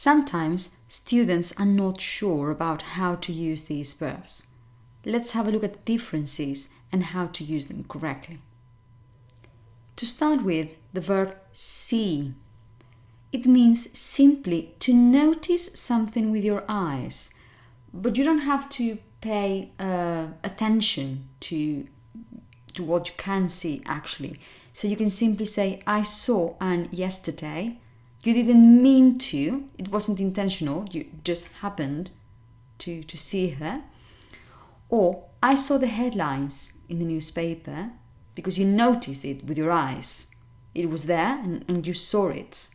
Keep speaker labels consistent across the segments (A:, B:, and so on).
A: Sometimes students are not sure about how to use these verbs. Let's have a look at the differences and how to use them correctly. To start with, the verb see. It means simply to notice something with your eyes, but you don't have to pay attention to what you can see actually. So you can simply say, I saw Anne yesterday. You didn't mean to, it wasn't intentional, you just happened to see her. Or, I saw the headlines in the newspaper because you noticed it with your eyes. It was there and you saw it.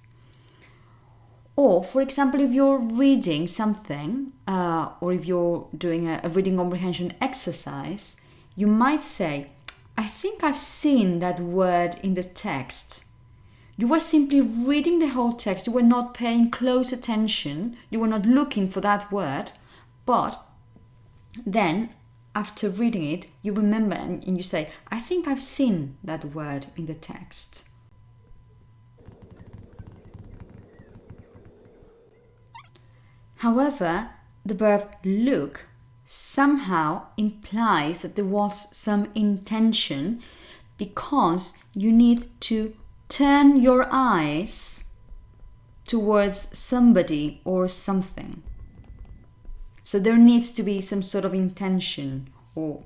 A: Or, for example, if you're reading something, or if you're doing a reading comprehension exercise, you might say, I think I've seen that word in the text. You were simply reading the whole text. You were not paying close attention. You were not looking for that word. But then, after reading it, you remember and you say, I think I've seen that word in the text. However, the verb look somehow implies that there was some intention because you need to turn your eyes towards somebody or something. So there needs to be some sort of intention, or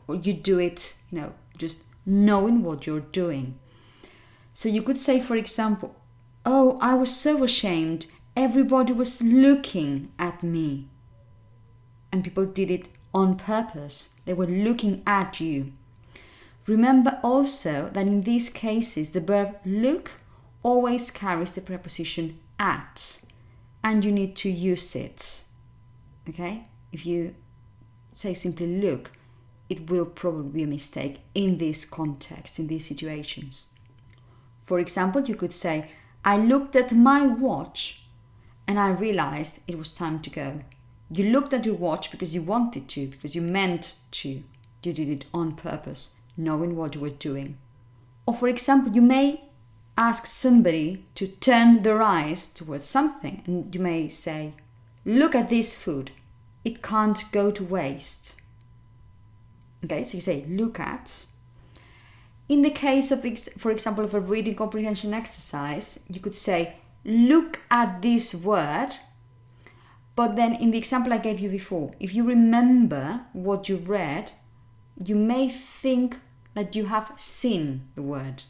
A: you do it, just knowing what you're doing. So you could say, for example, oh, I was so ashamed. Everybody was looking at me. And people did it on purpose. They were looking at you. Remember also that in these cases, the verb look always carries the preposition at, and you need to use it. Okay? If you say simply look, it will probably be a mistake in this context, in these situations. For example, you could say, I looked at my watch and I realized it was time to go. You looked at your watch because you wanted to, because you meant to. You did it on purpose, knowing what you were doing. Or for example, you may ask somebody to turn their eyes towards something, and you may say, look at this food. It can't go to waste. Okay, so you say look at. In the case of, for example, of a reading comprehension exercise, you could say look at this word. But then in the example I gave you before, if you remember what you read, you may think that you have seen the word,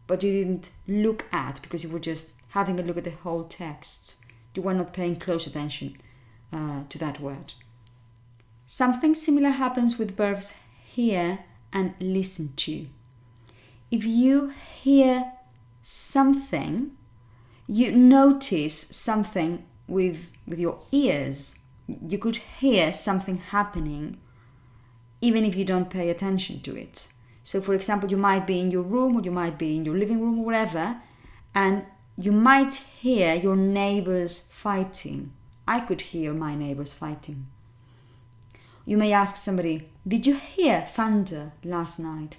A: but you didn't look at because you were just having a look at the whole text. You were not paying close attention to that word. Something similar happens with verbs hear and listen to. If you hear something, you notice something with your ears. You could hear something happening even if you don't pay attention to it. So for example, you might be in your room or you might be in your living room or whatever, and you might hear your neighbors fighting. I could hear my neighbors fighting. You may ask somebody, did you hear thunder last night?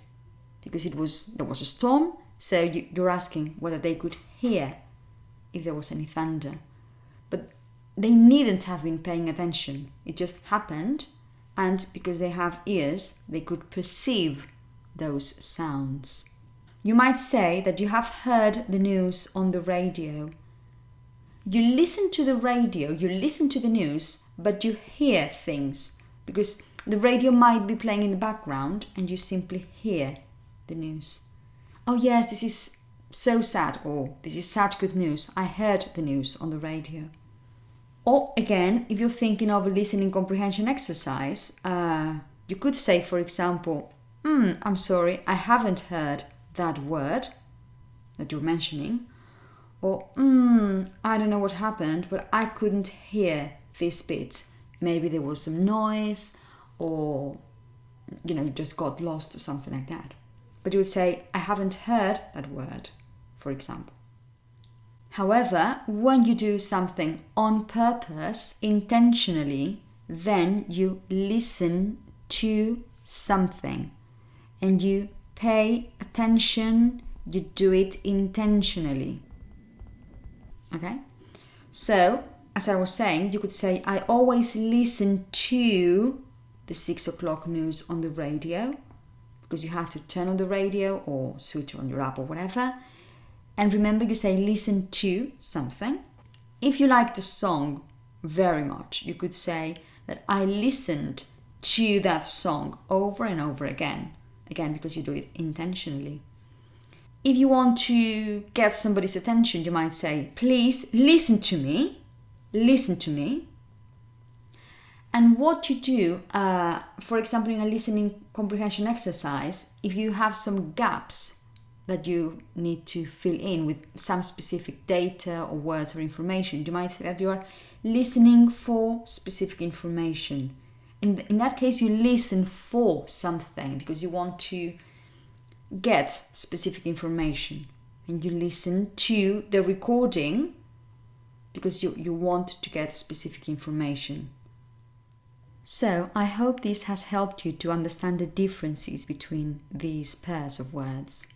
A: Because there was a storm, so you're asking whether they could hear if there was any thunder. But they needn't have been paying attention. It just happened, and because they have ears, they could perceive those sounds. You might say that you have heard the news on the radio. You listen to the radio, you listen to the news, but you hear things because the radio might be playing in the background and you simply hear the news. Oh yes, this is so sad, or this is such good news. I heard the news on the radio. Or again, if you're thinking of a listening comprehension exercise, you could say, for example, I'm sorry, I haven't heard that word that you're mentioning. Or, I don't know what happened, but I couldn't hear this bit. Maybe there was some noise, or, you just got lost or something like that. But you would say, I haven't heard that word, for example. However, when you do something on purpose, intentionally, then you listen to something and you pay attention, you do it intentionally. Okay? So, as I was saying, you could say, I always listen to the 6 o'clock news on the radio, because you have to turn on the radio or switch on your app or whatever. And remember, you say listen to something. If you like the song very much, you could say that I listened to that song over and over again. Again, because you do it intentionally. If you want to get somebody's attention, you might say, please listen to me. Listen to me. And what you do, for example, in a listening comprehension exercise, if you have some gaps that you need to fill in with some specific data or words or information, you might say that you are listening for specific information. In that case, you listen for something because you want to get specific information. And you listen to the recording because you want to get specific information. So, I hope this has helped you to understand the differences between these pairs of words.